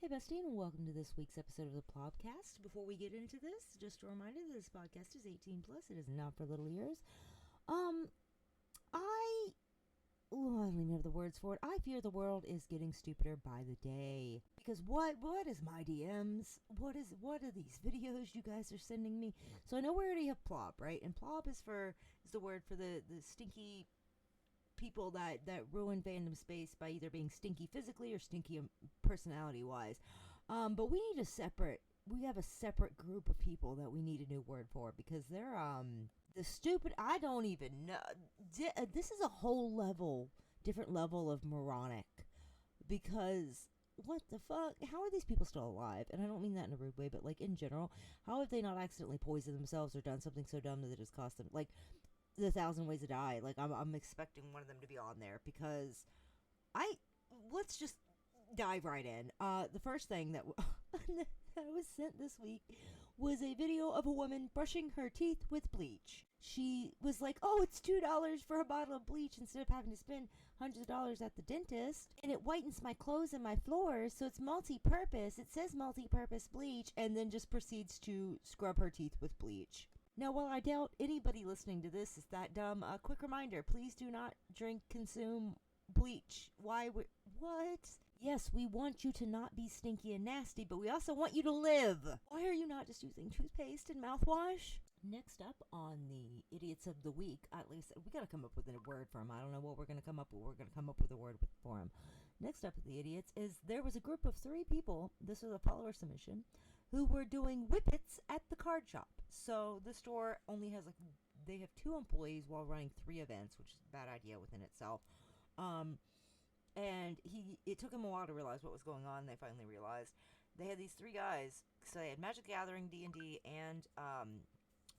Hey bestie, and welcome to this week's episode of the Plobcast. Before we get into this, just a reminder that this podcast is 18 plus. It is not for little ears. I don't even have the words for it. I fear the world is getting stupider by the day. Because what is my DMs? What are these videos you guys are sending me? So I know we already have plob, right? And plob is the word for the stinky people that ruin fandom space by either being stinky physically or stinky personality wise. But we have a separate group of people that we need a new word for, because they're the stupid. I don't even know. This is a whole different level of moronic, because what the fuck? How are these people still alive? And I don't mean that in a rude way, but like in general, how have they not accidentally poisoned themselves or done something so dumb that it has cost them, like, the 1,000 Ways to Die? Like, I'm expecting one of them to be on there, because let's just dive right in. The first thing that I was sent this week was a video of a woman brushing her teeth with bleach. She was like, oh, it's $2 for a bottle of bleach instead of having to spend hundreds of dollars at the dentist. And it whitens my clothes and my floors, so it's multi-purpose. It says multi-purpose bleach, and then just proceeds to scrub her teeth with bleach. Now, while I doubt anybody listening to this is that dumb, a quick reminder, please do not consume bleach. What? Yes, we want you to not be stinky and nasty, but we also want you to live. Why are you not just using toothpaste and mouthwash? Next up on the Idiots of the Week, at least we gotta come up with a word for them. I don't know what we're gonna come up with. We're gonna come up with a word for them. Next up with the idiots is there was a group of 3 people, this was a follower submission, who were doing whippets at the card shop. So the store only has they have 2 employees while running 3 events, which is a bad idea within itself. And it took him a while to realize what was going on. They finally realized they had these 3 guys. So they had Magic the Gathering, D&D, and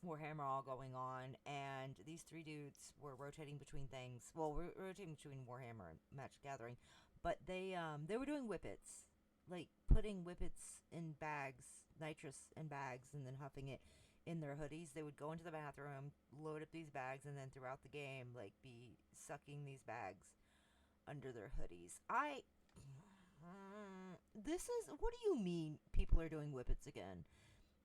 Warhammer all going on, and these 3 dudes were rotating between things. Well, we're rotating between Warhammer and Magic the Gathering, but they were doing whippets, like putting whippets in bags, nitrous in bags, and then huffing it in their hoodies. They would go into the bathroom, load up these bags, and then throughout the game, like, be sucking these bags under their hoodies. What do you mean people are doing whippets again?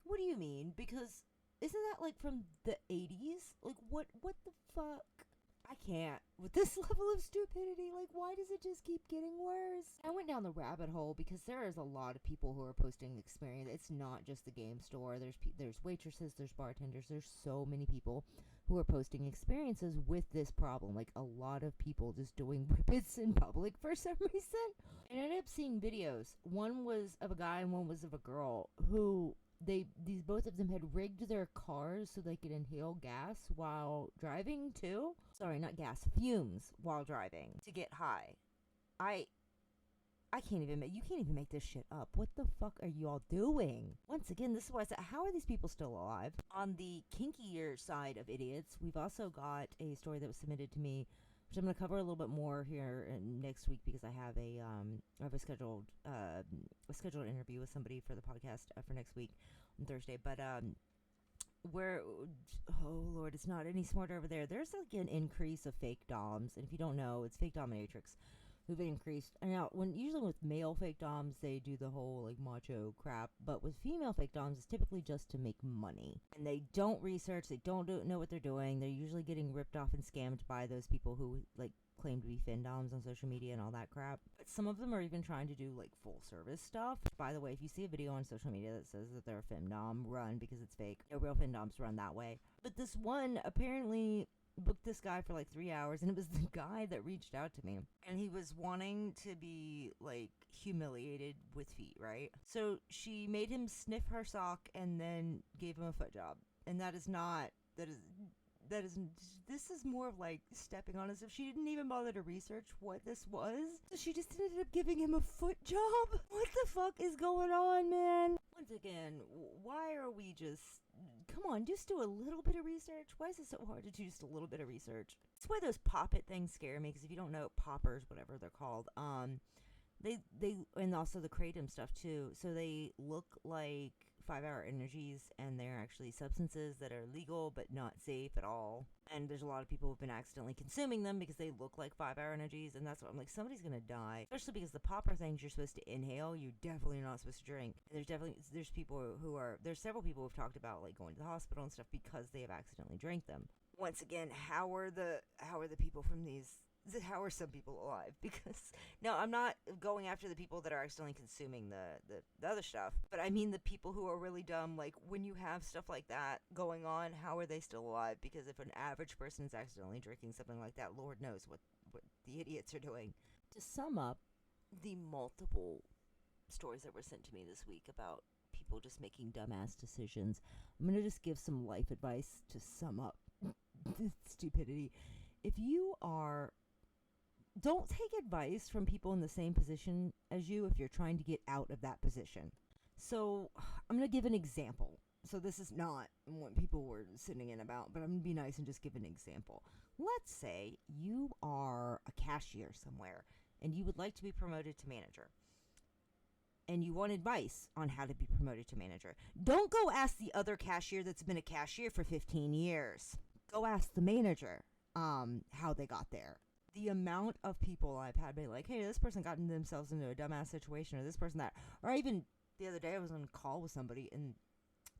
What do you mean? Because isn't that like from the 80s? Like, what the fuck? I can't. With this level of stupidity, like, why does it just keep getting worse? I went down the rabbit hole because there is a lot of people who are posting the experience. It's not just the game store. There's waitresses, there's bartenders, there's so many people who are posting experiences with this problem. Like, a lot of people just doing whippets in public for some reason. And I ended up seeing videos. One was of a guy and one was of a girl who both of them had rigged their cars so they could inhale gas while driving too. Sorry, not gas, fumes while driving to get high. I can't even you can't even make this shit up. What the fuck are you all doing? Once again, this is why I said, how are these people still alive? On the kinkier side of idiots, we've also got a story that was submitted to me, which I'm going to cover a little bit more here next week, because I have a scheduled interview with somebody for the podcast for next week on Thursday. But oh Lord, it's not any smarter over there. There's like an increase of fake doms, and if you don't know, it's fake dominatrix who've increased. Now, usually with male fake doms, they do the whole like macho crap, but with female fake doms, it's typically just to make money, and they don't research. They don't know what they're doing. They're usually getting ripped off and scammed by those people who like claim to be findoms on social media and all that crap. But some of them are even trying to do like full service stuff. By the way, if you see a video on social media that says that they're a femdom, run, because it's fake. No real findoms run that way. But this one apparently booked this guy for like 3 hours, and it was the guy that reached out to me, and he was wanting to be like humiliated with feet, right? So she made him sniff her sock and then gave him a foot job. And this is more of like stepping on as if she didn't even bother to research what this was. So she just ended up giving him a foot job. What the fuck is going on, man? Once again, why are we just... Come on, just do a little bit of research. Why is it so hard to do just a little bit of research? That's why those pop-it things scare me, because if you don't know, poppers, whatever they're called, they and also the kratom stuff too, so they look like 5-hour energies, and they're actually substances that are legal but not safe at all. And there's a lot of people who've been accidentally consuming them because they look like 5-hour energies, and that's what I'm like, somebody's gonna die. Especially because the popper things you're supposed to inhale, you definitely are not supposed to drink. And there's people who are, there's several people who've talked about like going to the hospital and stuff because they have accidentally drank them. Once again, how are the people from these, how are some people alive? Because, no, I'm not going after the people that are accidentally consuming the other stuff, but I mean the people who are really dumb. Like, when you have stuff like that going on, how are they still alive? Because if an average person is accidentally drinking something like that, Lord knows what the idiots are doing. To sum up the multiple stories that were sent to me this week about people just making dumbass decisions, I'm going to just give some life advice to sum up stupidity. If you are, don't take advice from people in the same position as you if you're trying to get out of that position. So I'm going to give an example. So this is not what people were sending in about, but I'm going to be nice and just give an example. Let's say you are a cashier somewhere and you would like to be promoted to manager, and you want advice on how to be promoted to manager. Don't go ask the other cashier that's been a cashier for 15 years. Go ask the manager how they got there. The amount of people I've had be like, hey, this person got themselves into a dumbass situation, or this person that, or even the other day I was on a call with somebody and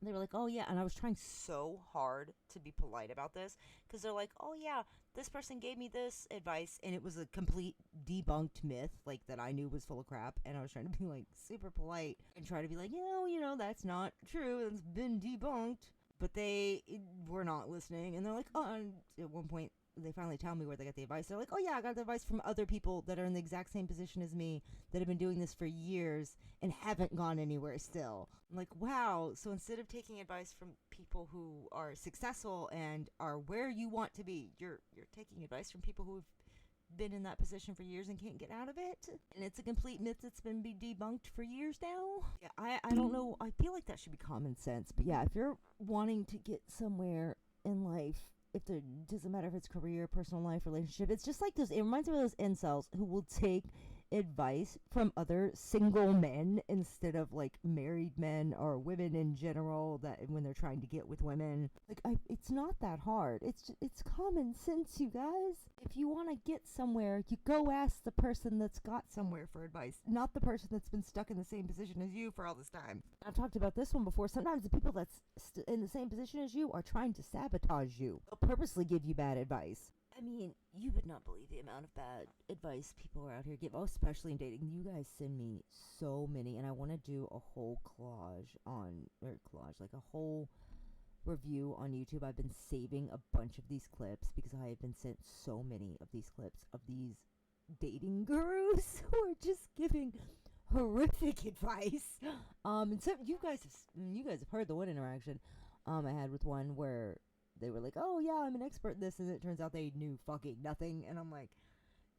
they were like, oh yeah, and I was trying so hard to be polite about this because they're like, oh yeah, this person gave me this advice and it was a complete debunked myth, like, that I knew was full of crap, and I was trying to be like super polite and try to be like, you know, that's not true, it's been debunked, but they were not listening, and they're like, oh, and at one point they finally tell me where they got the advice. They're like, oh yeah, I got the advice from other people that are in the exact same position as me that have been doing this for years and haven't gone anywhere still. I'm like, wow. So instead of taking advice from people who are successful and are where you want to be, you're taking advice from people who've been in that position for years and can't get out of it. And it's a complete myth that's been debunked for years now. Yeah, I don't know. I feel like that should be common sense. But yeah, if you're wanting to get somewhere in life, if it doesn't matter if it's career, personal life, relationship, it's just like those, it reminds me of those incels who will take advice from other single men instead of like married men or women in general, that when they're trying to get with women. Like, it's not that hard. It's common sense, you guys. If you want to get somewhere, you go ask the person that's got somewhere for advice, not the person that's been stuck in the same position as you for all this time. I've talked about this one before. Sometimes the people that's in the same position as you are trying to sabotage you. They'll purposely give you bad advice. I mean, you would not believe the amount of bad advice people are out here give, especially in dating. You guys send me so many, and I want to do a whole like a whole review on YouTube. I've been saving a bunch of these clips because I have been sent so many of these clips of these dating gurus who are just giving horrific advice. And so you guys have heard the one interaction I had with one where they were like, oh yeah, I'm an expert in this, and it turns out they knew fucking nothing. And I'm like,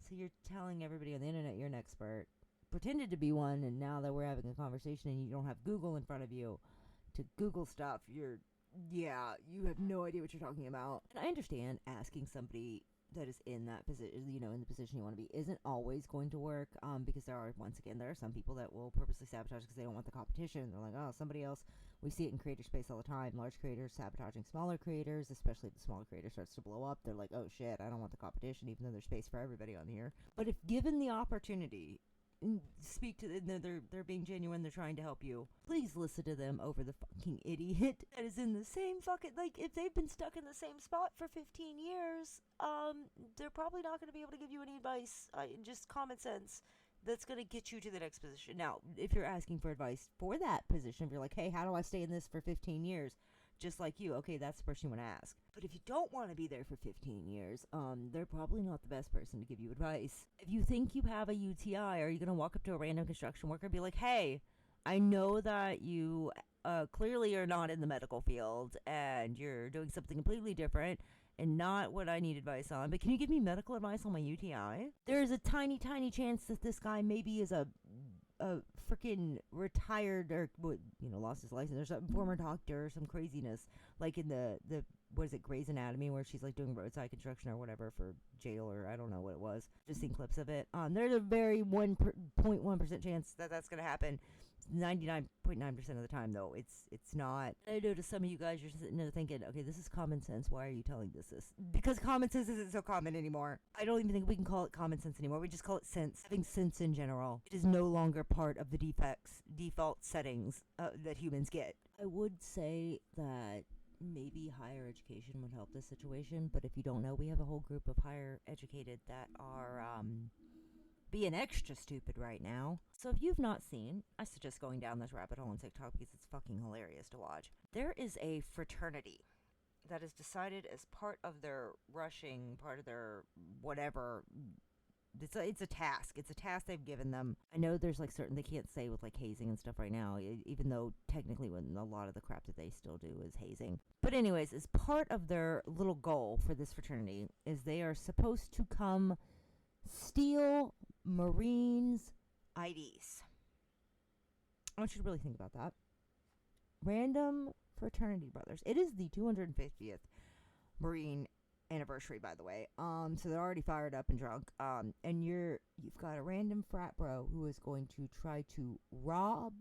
so you're telling everybody on the internet you're an expert, pretended to be one, and now that we're having a conversation and you don't have Google in front of you to Google stuff, you have no idea what you're talking about. And I understand asking somebody that is in that position, in the position you want to be, isn't always going to work, because there are some people that will purposely sabotage because they don't want the competition. They're like, oh, somebody else. We see it in creator space all the time. Large creators sabotaging smaller creators, especially if the smaller creator starts to blow up. They're like, oh shit, I don't want the competition, even though there's space for everybody on here. But if given the opportunity, speak to them, they're being genuine, they're trying to help you, please listen to them over the fucking idiot that is in the same fucking, like, if they've been stuck in the same spot for 15 years, they're probably not going to be able to give you any advice, just common sense, that's going to get you to the next position. Now, if you're asking for advice for that position, if you're like, hey, how do I stay in this for 15 years? Just like you, okay, that's the person you want to ask. But if you don't want to be there for 15 years, they're probably not the best person to give you advice. If you think you have a UTI, are you going to walk up to a random construction worker and be like, hey, I know that you clearly are not in the medical field and you're doing something completely different and not what I need advice on, but can you give me medical advice on my UTI? There's a tiny, tiny chance that this guy maybe is a freaking retired or lost his license or something, former doctor or some craziness, like in the what is it, Grey's Anatomy, where she's like doing roadside construction or whatever for jail, or I don't know what it was. Just seen clips of it. There's a very 1.1% chance that that's gonna happen. 99.9% of the time, though, it's not. I know to some of you guys, you're sitting there thinking, okay, this is common sense. Why are you telling this? Because common sense isn't so common anymore. I don't even think we can call it common sense anymore. We just call it sense. Having sense in general. It is no longer part of the default settings that humans get. I would say that maybe higher education would help this situation, but if you don't know, we have a whole group of higher educated that are being extra stupid right now. So if you've not seen, I suggest going down this rabbit hole on TikTok because it's fucking hilarious to watch. There is a fraternity that is decided as part of their rushing, part of their whatever. It's a task. It's a task they've given them. I know there's like certain they can't say with like hazing and stuff right now, even though technically when a lot of the crap that they still do is hazing. But anyways, as part of their little goal for this fraternity is they are supposed to come steal Marines' IDs. I want you to really think about that. Random fraternity brothers. It is the 250th Marine anniversary, by the way. So they're already fired up and drunk. And you've got a random frat bro who is going to try to rob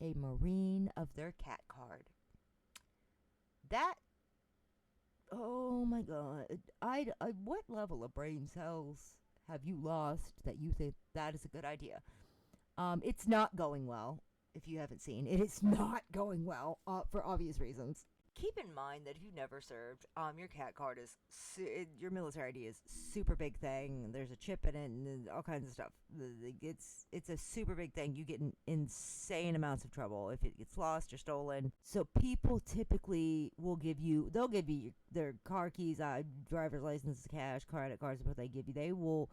a Marine of their cat card. That, oh my God. What level of brain cells have you lost that you think that is a good idea? It's not going well. If you haven't seen, it is not going well for obvious reasons. Keep in mind that if you've never served, your cat card is your military ID is super big thing. There's a chip in it and all kinds of stuff. It's a super big thing. You get in insane amounts of trouble if it gets lost or stolen. So people typically will give you their car keys, driver's license, cash, credit cards. What they give you, they will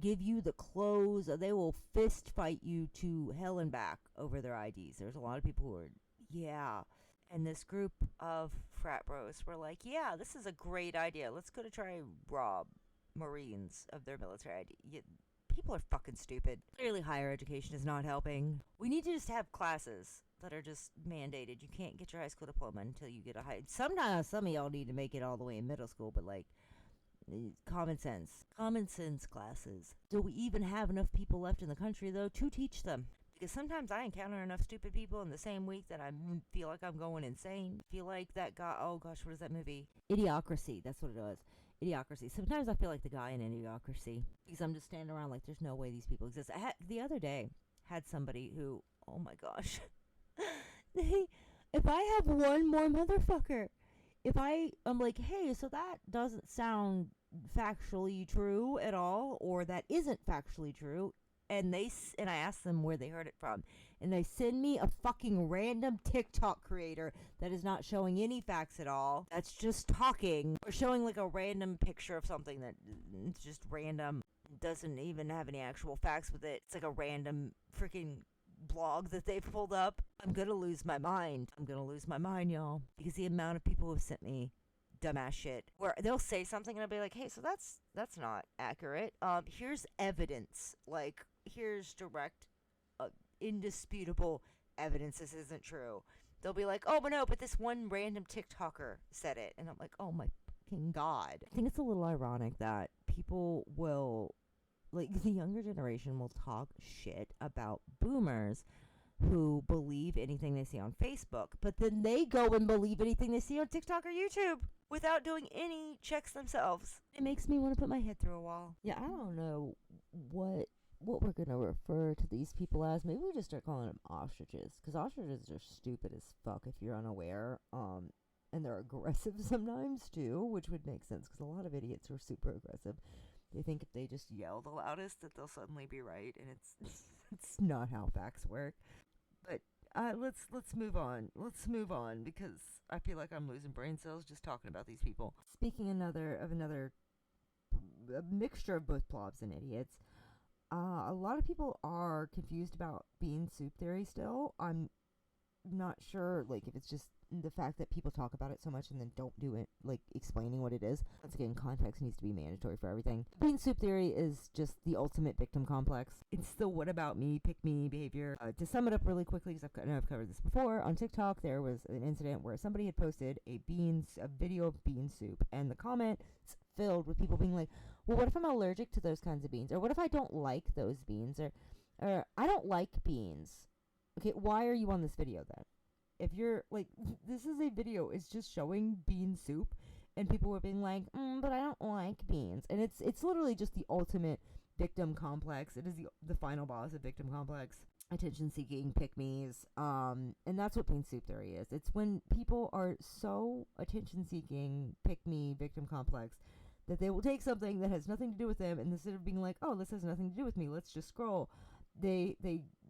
give you the clothes. They will fist fight you to hell and back over their IDs. There's a lot of people who are, yeah. And this group of frat bros were like, yeah, this is a great idea. Let's go to try rob Marines of their military ID. People are fucking stupid. Clearly higher education is not helping. We need to just have classes that are just mandated. You can't get your high school diploma until you get a high. Sometimes some of y'all need to make it all the way in middle school, but like common sense classes. Do we even have enough people left in the country though to teach them? Because sometimes I encounter enough stupid people in the same week that I feel like I'm going insane. Feel like that guy, oh gosh, what is that movie? Idiocracy, that's what it was. Idiocracy. Sometimes I feel like the guy in Idiocracy. Because I'm just standing around like there's no way these people exist. The other day, had somebody who, oh my gosh. If I have one more motherfucker, I'm like, hey, so that doesn't sound factually true at all, or that isn't factually true. And I asked them where they heard it from. And they send me a fucking random TikTok creator that is not showing any facts at all. That's just talking. Or showing like a random picture of something that it's just random. Doesn't even have any actual facts with it. It's like a random freaking blog that they've pulled up. I'm gonna lose my mind. Y'all. Because the amount of people who have sent me dumbass shit where they'll say something and I'll be like, hey, so that's not accurate. Here's evidence. Like, here's direct, indisputable evidence this isn't true. They'll be like, oh, but this one random TikToker said it. And I'm like, oh my fucking God. I think it's a little ironic that people will, like, the younger generation will talk shit about boomers who believe anything they see on Facebook, but then they go and believe anything they see on TikTok or YouTube without doing any checks themselves. It makes me want to put my head through a wall. Yeah, I don't know what we're going to refer to these people as. Maybe we just start calling them ostriches, because ostriches are stupid as fuck if you're unaware. And they're aggressive sometimes too, which would make sense, because a lot of idiots are super aggressive. They think if they just yell the loudest that they'll suddenly be right, and it's not how facts work. But let's move on. Because I feel like I'm losing brain cells just talking about these people. Speaking of a mixture of both plobs and idiots, a lot of people are confused about bean soup theory still. I'm not sure, like, if it's just the fact that people talk about it so much and then don't do it, like, explaining what it is. Once again, context needs to be mandatory for everything. Bean soup theory is just the ultimate victim complex. It's the what about me, pick me behavior. To sum it up really quickly, because I know I've covered this before, on TikTok there was an incident where somebody had posted a video of bean soup, and the comments filled with people being like, well, what if I'm allergic to those kinds of beans? Or what if I don't like those beans? Or I don't like beans. Okay, why are you on this video then? If you're like, this is a video, it's just showing bean soup, and people were being like, but I don't like beans. And it's literally just the ultimate victim complex. It is the final boss of victim complex. Attention seeking pick-me's. And that's what bean soup theory is. It's when people are so attention seeking, pick-me, victim complex, that they will take something that has nothing to do with them, and instead of being like, oh, this has nothing to do with me, let's just scroll, they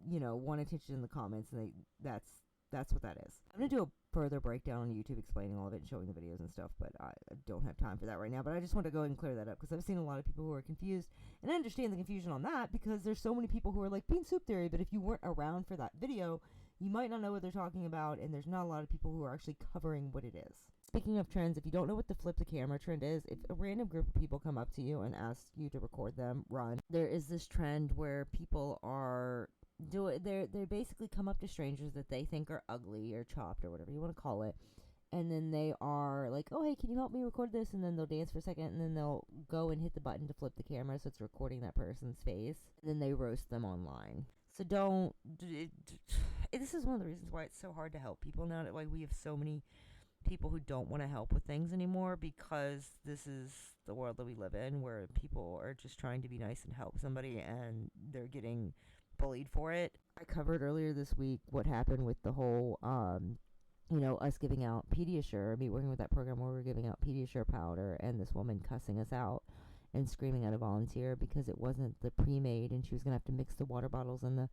want attention in the comments, and that's what that is. I'm going to do a further breakdown on YouTube explaining all of it and showing the videos and stuff, but I don't have time for that right now. But I just want to go ahead and clear that up, because I've seen a lot of people who are confused, and I understand the confusion on that, because there's so many people who are like, bean soup theory, but if you weren't around for that video, you might not know what they're talking about, and there's not a lot of people who are actually covering what it is. Speaking of trends, if you don't know what the flip the camera trend is, if a random group of people come up to you and ask you to record them, run. There is this trend where people are they basically come up to strangers that they think are ugly or chopped or whatever you want to call it, and then they are like, oh, hey, can you help me record this? And then they'll dance for a second, and then they'll go and hit the button to flip the camera so it's recording that person's face, and then they roast them online. So this is one of the reasons why it's so hard to help people now, that why we have so many people who don't want to help with things anymore, because this is the world that we live in, where people are just trying to be nice and help somebody, and they're getting bullied for it. I covered earlier this week what happened with the whole, us giving out Pediasure, me working with that program where we were giving out Pediasure powder, and this woman cussing us out and screaming at a volunteer because it wasn't the pre-made, and she was going to have to mix the water bottles and the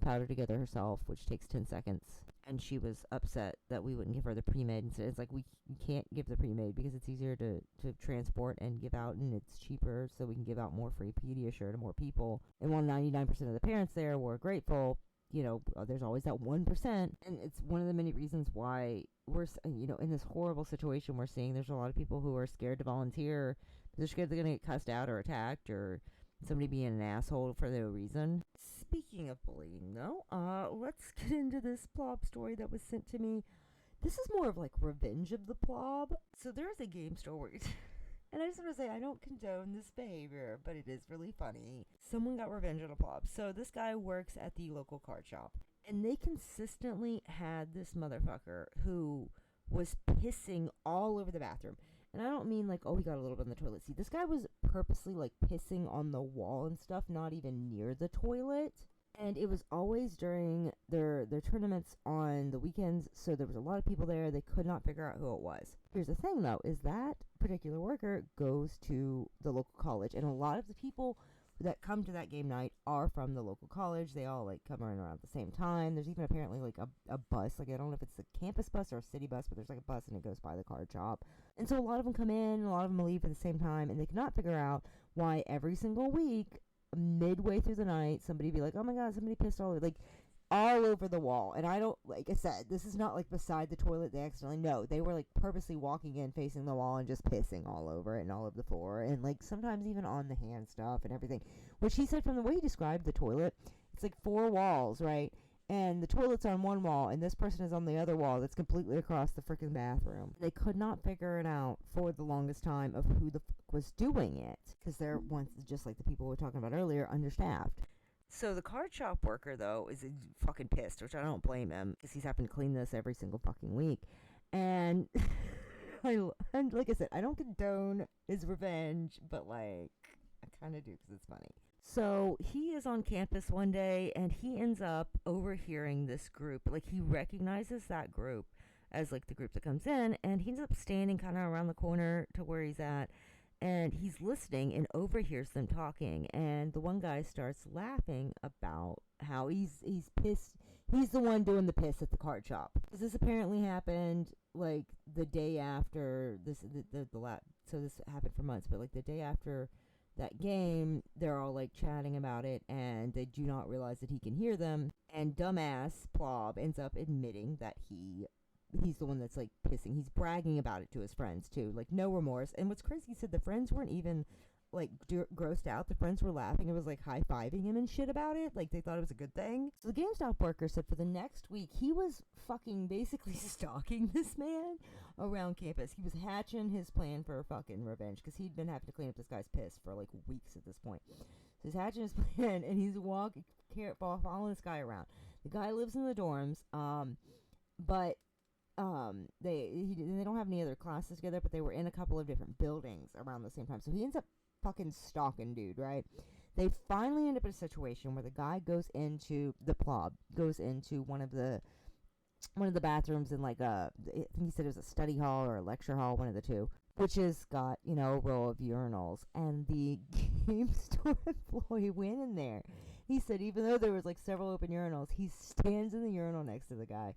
powder together herself, which takes 10 seconds. And she was upset that we wouldn't give her the pre-made. And so it's like, we can't give the pre-made because it's easier to transport and give out, and it's cheaper, so we can give out more free Pediasure to more people. And while 99% of the parents there were grateful, there's always that 1%. And it's one of the many reasons why we're, in this horrible situation we're seeing, there's a lot of people who are scared to volunteer. They're scared they're going to get cussed out or attacked, or somebody being an asshole for no reason. Speaking of bullying, though, let's get into this plob story that was sent to me. This is more of like Revenge of the Plob. So there's a game store where and I just want to say, I don't condone this behavior, but it is really funny. Someone got revenge on a plob. So this guy works at the local card shop, and they consistently had this motherfucker who was pissing all over the bathroom. And I don't mean like, oh, he got a little bit in the toilet seat. This guy was purposely like pissing on the wall and stuff, not even near the toilet. And it was always during their tournaments on the weekends, so there was a lot of people there. They could not figure out who it was. Here's the thing, though, is that particular worker goes to the local college, and a lot of the people that come to that game night are from the local college. They all like come around at the same time. There's even apparently like a bus, like I don't know if it's a campus bus or a city bus, but there's like a bus and it goes by the card shop. And so a lot of them come in, a lot of them leave at the same time, and they cannot figure out why every single week, midway through the night, somebody be like, oh my god, somebody pissed all over the wall. And I don't, like I said, this is not like beside the toilet, they accidentally, no, they were like purposely walking in, facing the wall, and just pissing all over it and all over the floor, and like sometimes even on the hand stuff and everything. Which he said, from the way he described the toilet, it's like 4 walls, right? And the toilet's on one wall, and this person is on the other wall that's completely across the freaking bathroom. They could not figure it out for the longest time of who the fuck was doing it, because they're, once, just like the people we were talking about earlier, understaffed. So the card shop worker, though, is fucking pissed, which I don't blame him, because he's having to clean this every single fucking week. And, and like I said, I don't condone his revenge, but like, I kind of do, because it's funny. So he is on campus one day, and he ends up overhearing this group. Like, he recognizes that group as like the group that comes in, and he ends up standing kind of around the corner to where he's at, and he's listening and overhears them talking. And the one guy starts laughing about how he's pissed. He's the one doing the piss at the card shop. Because this apparently happened like the day after this. So this happened for months, but like the day after that game, they're all like chatting about it, and they do not realize that he can hear them. And dumbass Plob ends up admitting that he's the one that's like pissing. He's bragging about it to his friends too, like no remorse. And what's crazy, he said the friends weren't even like grossed out. The friends were laughing. It was like high-fiving him and shit about it. Like they thought it was a good thing. So the GameStop worker said for the next week, he was fucking basically stalking this man around campus. He was hatching his plan for fucking revenge, because he'd been having to clean up this guy's piss for like weeks at this point. So he's hatching his plan, and he's following this guy around. The guy lives in the dorms, but they don't have any other classes together, but they were in a couple of different buildings around the same time. So he ends up fucking stalking dude, right? They finally end up in a situation where the guy goes into one of the bathrooms in like I think he said it was a study hall or a lecture hall, one of the two, which has got, a row of urinals. And the game store employee went in there. He said even though there was like several open urinals, he stands in the urinal next to the guy.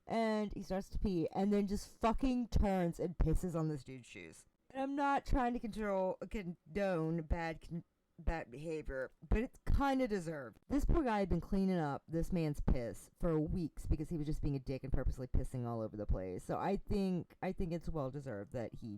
And he starts to pee and then just fucking turns and pisses on this dude's shoes. And I'm not trying to condone bad behavior, but it's kind of deserved. This poor guy had been cleaning up this man's piss for weeks because he was just being a dick and purposely pissing all over the place. So I think it's well deserved that he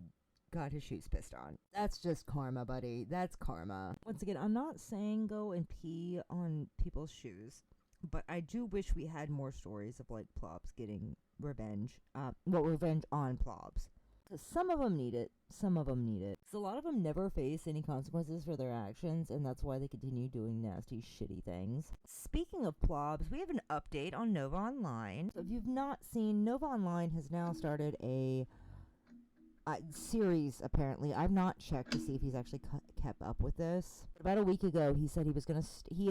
got his shoes pissed on. That's just karma, buddy. That's karma. Once again, I'm not saying go and pee on people's shoes, but I do wish we had more stories of like plobs getting revenge. Revenge on plobs. Because some of them need it. Some of them need it. So a lot of them never face any consequences for their actions, and that's why they continue doing nasty, shitty things. Speaking of plobs, we have an update on Nova Online. So if you've not seen, Nova Online has now started a series, apparently. I've not checked to see if he's actually kept up with this. About a week ago, he said he was going to... he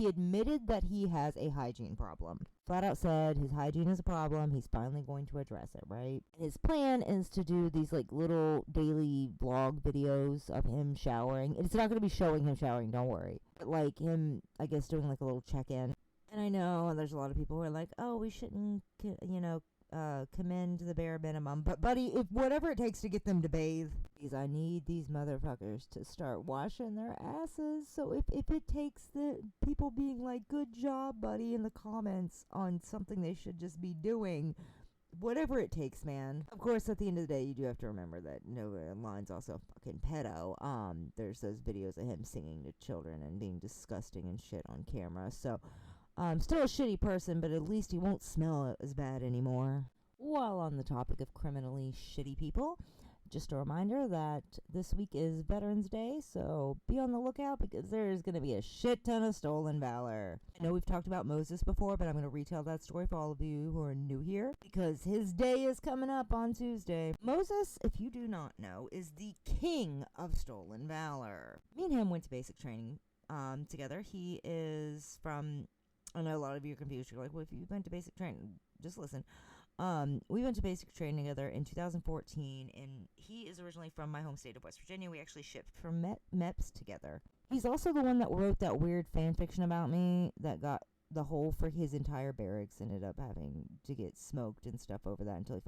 admitted that he has a hygiene problem. Flat out said his hygiene is a problem. He's finally going to address it, right? His plan is to do these, like, little daily vlog videos of him showering. It's not going to be showing him showering, don't worry. But, like, him, I guess, doing, like, a little check-in. And I know there's a lot of people who are like, oh, we shouldn't, commend the bare minimum. But, buddy, if whatever it takes to get them to bathe, because I need these motherfuckers to start washing their asses. So if it takes the people being like, good job, buddy, in the comments on something they should just be doing, whatever it takes, man. Of course, at the end of the day, you do have to remember that Nova Online's also a fucking pedo. There's those videos of him singing to children and being disgusting and shit on camera. So, still a shitty person, but at least he won't smell as bad anymore. While on the topic of criminally shitty people, just a reminder that this week is Veterans Day, so be on the lookout because there's going to be a shit ton of stolen valor. I know we've talked about Moses before, but I'm going to retell that story for all of you who are new here because his day is coming up on Tuesday. Moses, if you do not know, is the king of stolen valor. Me and him went to basic training together. He is from... I know a lot of you are confused. You're like, well, if you went to basic training, just listen. We went to basic training together in 2014, and he is originally from my home state of West Virginia. We actually shipped from MEPS together. He's also the one that wrote that weird fan fiction about me that got the whole for his entire barracks ended up having to get smoked and stuff over that until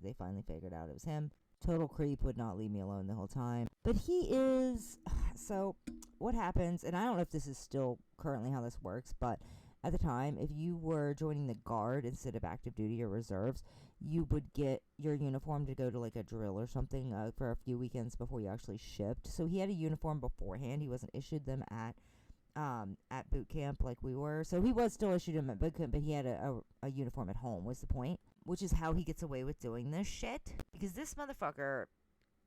they finally figured out it was him. Total creep, would not leave me alone the whole time. But he is... So, what happens, and I don't know if this is still currently how this works, but... At the time, if you were joining the Guard instead of active duty or reserves, you would get your uniform to go to like a drill or something for a few weekends before you actually shipped. So he had a uniform beforehand. He wasn't issued them at boot camp like we were. So he was still issued them at boot camp, but he had a uniform at home was the point, which is how he gets away with doing this shit. Because this motherfucker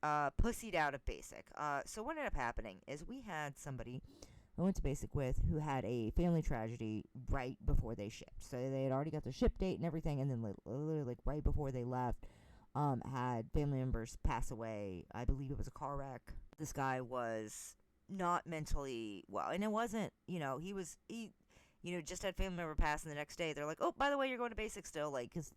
pussied out of basic. So what ended up happening is we had somebody... I went to basic with who had a family tragedy right before they shipped. So they had already got their ship date and everything, and then literally like right before they left, had family members pass away. I believe it was a car wreck. This guy was not mentally well, and it wasn't, he just had family member pass, and the next day they're like, oh, by the way, you're going to basic still, like, because,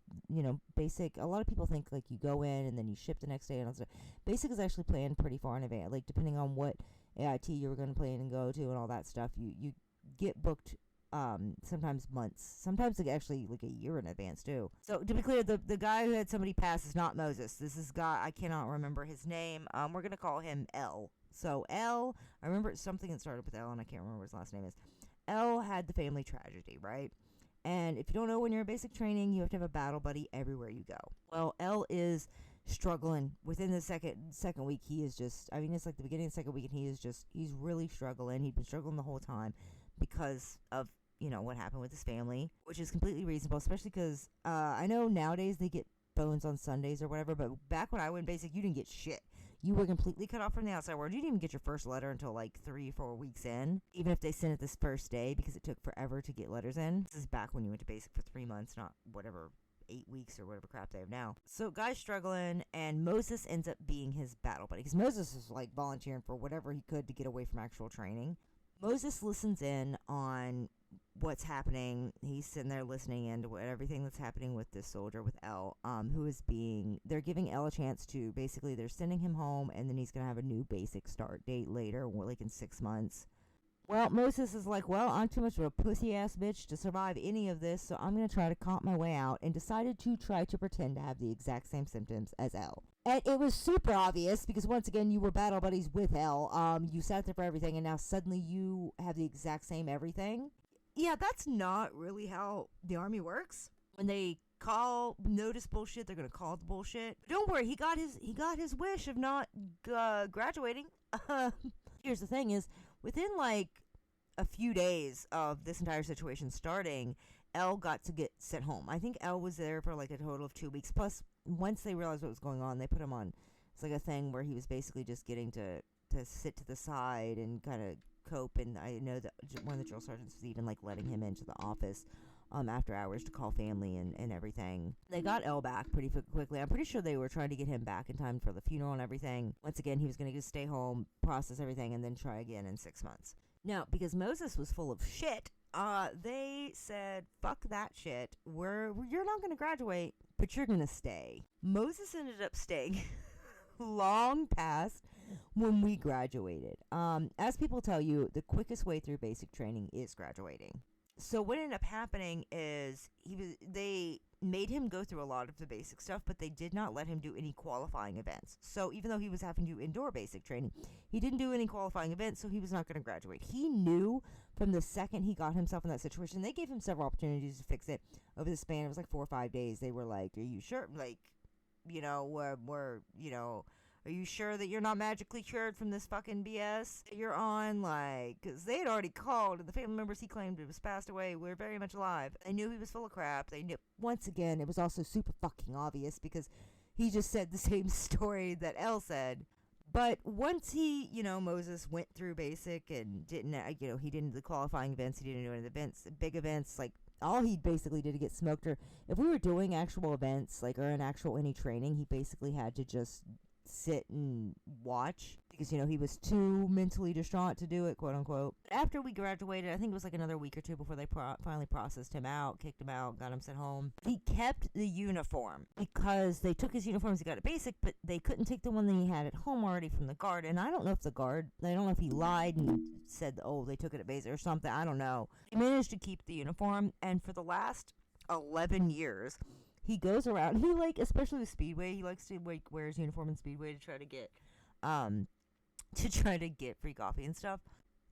basic, a lot of people think, like, you go in and then you ship the next day and all that stuff. Basic is actually planned pretty far in advance, like, depending on what AIT you were going to plan and go to and all that stuff, you get booked, sometimes months, sometimes like actually like a year in advance too. So to be clear, the guy who had somebody pass is not Moses. This is guy, I cannot remember his name. We're going to call him L. So L, I remember it's something that started with L and I can't remember what his last name is. L had the family tragedy, right? And if you don't know, when you're in basic training, you have to have a battle buddy everywhere you go. Well, L is struggling. Within the second week, he is just, it's like the beginning of the second week, and he's really struggling. He'd been struggling the whole time because of, what happened with his family, which is completely reasonable, especially because I know nowadays they get bones on Sundays or whatever, but back when I went basic, you didn't get shit. You were completely cut off from the outside world. You didn't even get your first letter until like 3-4 weeks in, even if they sent it this first day, because it took forever to get letters in. This is back when you went to basic for 3 months, not whatever, 8 weeks or whatever crap they have now. So guy's struggling, and Moses ends up being his battle buddy, because Moses is like volunteering for whatever he could to get away from actual training. Moses listens in on what's happening. He's sitting there listening in to everything that's happening with this soldier, with El, who is they're giving El a chance to, basically they're sending him home, and then he's going to have a new basic start date later, like in 6 months. Well, Moses is like, well, I'm too much of a pussy-ass bitch to survive any of this, so I'm going to try to comp my way out, and decided to try to pretend to have the exact same symptoms as El. And it was super obvious, because once again, you were battle buddies with El. You sat there for everything, and now suddenly you have the exact same everything. Yeah, that's not really how the Army works. When they notice bullshit, they're going to call the bullshit. But don't worry, he got his wish of not graduating. Here's the thing is, within like a few days of this entire situation starting, El got to get sent home. I think El was there for like a total of 2 weeks. Plus, once they realized what was going on, they put him on, it's like a thing where he was basically just getting to sit to the side and kind of cope. And I know that one of the drill sergeants was even like letting him into the office after hours to call family and everything. They got El back pretty quickly. I'm pretty sure they were trying to get him back in time for the funeral and everything. Once again, he was going to just stay home, process everything, and then try again in 6 months. Now, because Moses was full of shit, they said, fuck that shit. You're not going to graduate, but you're going to stay. Moses ended up staying long past when we graduated. As people tell you, the quickest way through basic training is graduating. So what ended up happening is they made him go through a lot of the basic stuff, but they did not let him do any qualifying events. So even though he was having to do indoor basic training, he didn't do any qualifying events, so he was not going to graduate. He knew from the second he got himself in that situation. They gave him several opportunities to fix it over the span. It was like 4 or 5 days. They were like, are you sure? Like, are you sure that you're not magically cured from this fucking BS that you're on? Like, because they had already called, and the family members he claimed was passed away were very much alive. They knew he was full of crap. They knew. Once again, it was also super fucking obvious because he just said the same story that El said. But once Moses went through basic and didn't, he didn't do the qualifying events, he didn't do any of the events, big events, like, all he basically did to get smoked, or if we were doing actual events, like, or any training, he basically had to just sit and watch because he was too mentally distraught to do it, quote unquote. After we graduated, I think it was like another week or two before they finally processed him out, kicked him out, got him sent home. He kept the uniform because they took his uniforms. He got it basic, but they couldn't take the one that he had at home already from the guard. And I don't know if he lied and said, oh, they took it at basic or something. I don't know. He managed to keep the uniform, and for the last 11 years he goes around, especially with Speedway, he likes to wear his uniform in Speedway to try to get free coffee and stuff,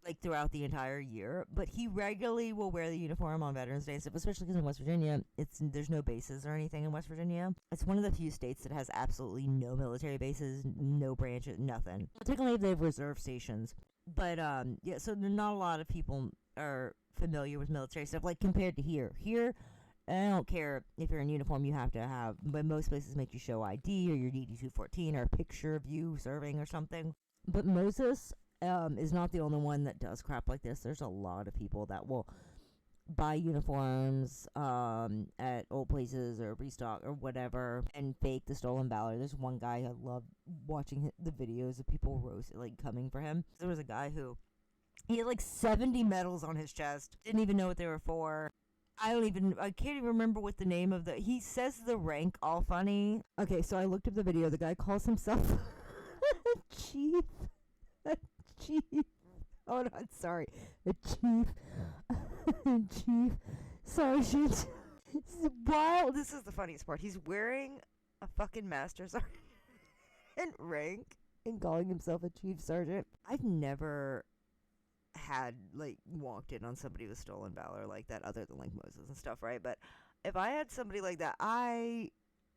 like, throughout the entire year. But he regularly will wear the uniform on Veterans Day and stuff, especially because in West Virginia, there's no bases or anything in West Virginia. It's one of the few states that has absolutely no military bases, no branches, nothing. Technically, they have reserve stations. But, so not a lot of people are familiar with military stuff, like, compared to here. Here, I don't care if you're in uniform, you have to have, but most places make you show ID or your DD-214 or a picture of you serving or something. But Moses is not the only one that does crap like this. There's a lot of people that will buy uniforms at old places or restock or whatever and fake the stolen valor. There's one guy I love watching the videos of people coming for him. There was a guy who, he had like 70 medals on his chest, didn't even know what they were for. I can't even remember what the name of he says the rank all funny. Okay, so I looked up the video. The guy calls himself chief. Oh, no, sorry. A chief sergeant. While this is the funniest part, he's wearing a fucking master sergeant rank and calling himself a chief sergeant. I've never had walked in on somebody with stolen valor like that, other than Moses and stuff, right? But if I had somebody like that, I'm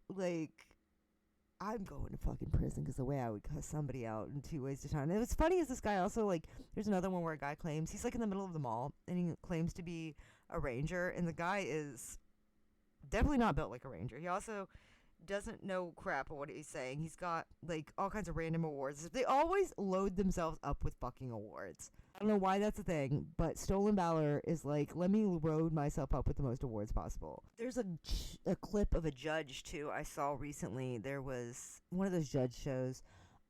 going to fucking prison, because the way I would cuss somebody out in 2 ways to time. And what's funny is this guy also, there's another one where a guy claims he's in the middle of the mall and he claims to be a ranger, and the guy is definitely not built like a ranger. He also doesn't know crap of what he's saying. He's got, like, all kinds of random awards. They always load themselves up with fucking awards. I don't know why that's a thing, but Stolen Valor is like, let me load myself up with the most awards possible. There's a clip of a judge, too, I saw recently. There was one of those judge shows,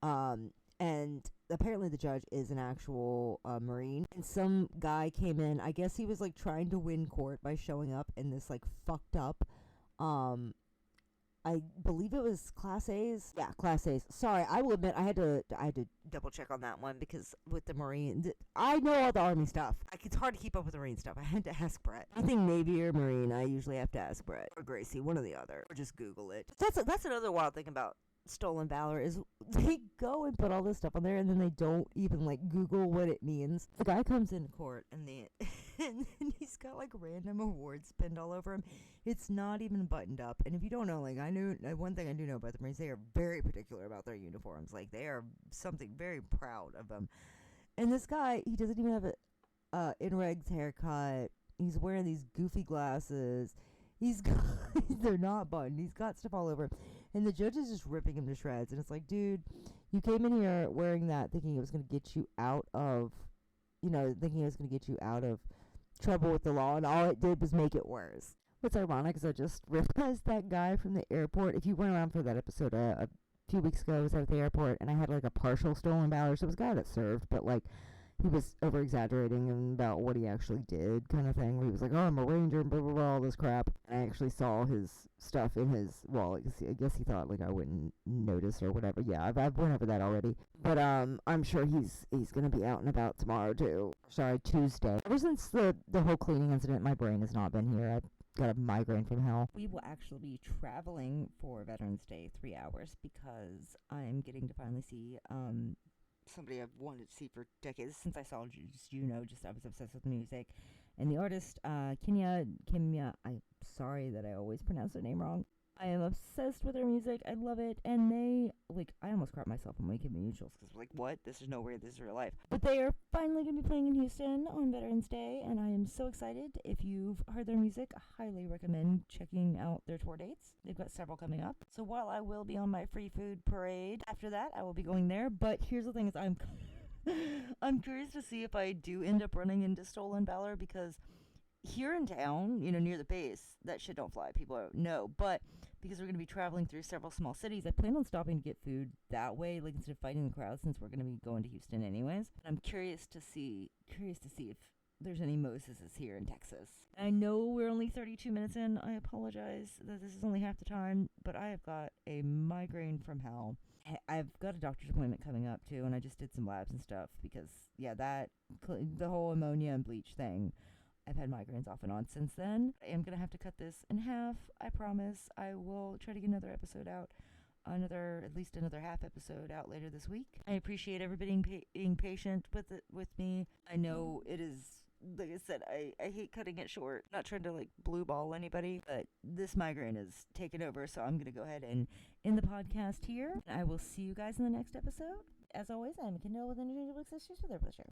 and apparently the judge is an actual Marine. And some guy came in, I guess he was, like, trying to win court by showing up in this, like, fucked up, I believe it was Class A's. Yeah, Class A's. Sorry, I will admit I had to double check on that one because with the Marine, I know all the Army stuff. It's hard to keep up with the Marine stuff. I had to ask Brett. Anything Navy or Marine, I usually have to ask Brett or Gracie, one or the other, or just Google it. That's another wild thing about Stolen Valor is they go and put all this stuff on there and then they don't even like Google what it means. The guy comes into court and and he's got like random awards pinned all over him. It's not even buttoned up. And if you don't know, like one thing I do know about the Marines, they are very particular about their uniforms. Like they are something very proud of them. And this guy, he doesn't even have a in-regs haircut. He's wearing these goofy glasses. They're not buttoned. He's got stuff all over him. And the judge is just ripping him to shreds. And it's like, dude, you came in here wearing that thinking it was going to get you out of, trouble with the law. And all it did was make it worse. What's ironic is I just realized that guy from the airport, if you went around for that episode a few weeks ago, I was at the airport and I had like a partial Stolen Valor. So it was a guy that served, but like, he was over-exaggerating about what he actually did, kind of thing, where he was like, oh, I'm a ranger, blah, blah, blah, all this crap. And I actually saw his stuff in his wallet. I guess he thought, like, I wouldn't notice or whatever. Yeah, I've went over that already. But, I'm sure he's going to be out and about tomorrow, too. Sorry, Tuesday. Ever since the whole cleaning incident, my brain has not been here. I've got a migraine from hell. We will actually be traveling for Veterans Day 3 hours because I'm getting to finally see, somebody I've wanted to see for decades since I saw I was obsessed with music, and the artist Kimya. I'm sorry that I always pronounce her name wrong. I am obsessed with her music. I love it, and I almost crap myself on my Kimya mutuals because like, what? This is nowhere. This is real life. But they are finally going to be playing in Houston on Veterans Day, and I am so excited. If you've heard their music, I highly recommend checking out their tour dates. They've got several coming up. So while I will be on my free food parade after that, I will be going there. But here's the thing: is I'm curious to see if I do end up running into Stolen Valor because here in town, near the base, that shit don't fly. People don't know, but because we're going to be traveling through several small cities, I plan on stopping to get food that way, like instead of fighting the crowd, since we're going to be going to Houston anyways. I'm curious to see if there's any Moseses here in Texas. I know we're only 32 minutes in. I apologize that this is only half the time, but I have got a migraine from hell. I've got a doctor's appointment coming up too, and I just did some labs and stuff because, yeah, the whole ammonia and bleach thing. I've had migraines off and on since then. I am going to have to cut this in half. I promise. I will try to get another episode out. At least another half episode out later this week. I appreciate everybody being patient with me. I know it is, like I said, I hate cutting it short. Not trying to like blue ball anybody, but this migraine is taking over, so I'm going to go ahead and end the podcast here. I will see you guys in the next episode. As always, I'm Kendall with Interchangeable Accessories for their pleasure.